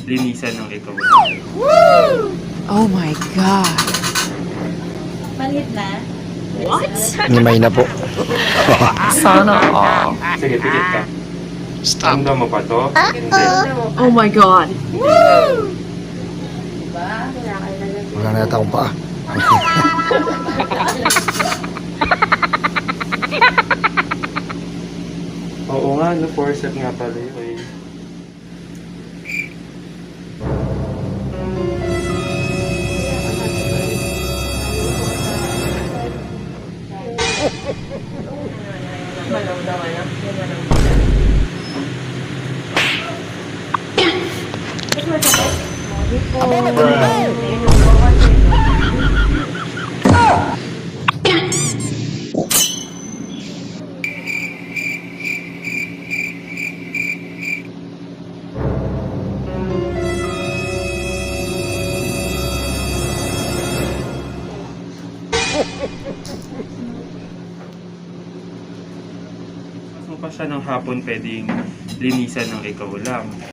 linisan ng ikaw lang. Oh my God. Manhid na? What? Nimay na po. Sana all. Sige, pikit ka. Stop. Ramdam mo pa to? Hindi. Oh my God. Diba? Wala na yata akong paa. Oo nga, no, forceps nga pala yun. Eh. Kung pa siya ng hapon pwedeng linisan ng ikaw lang.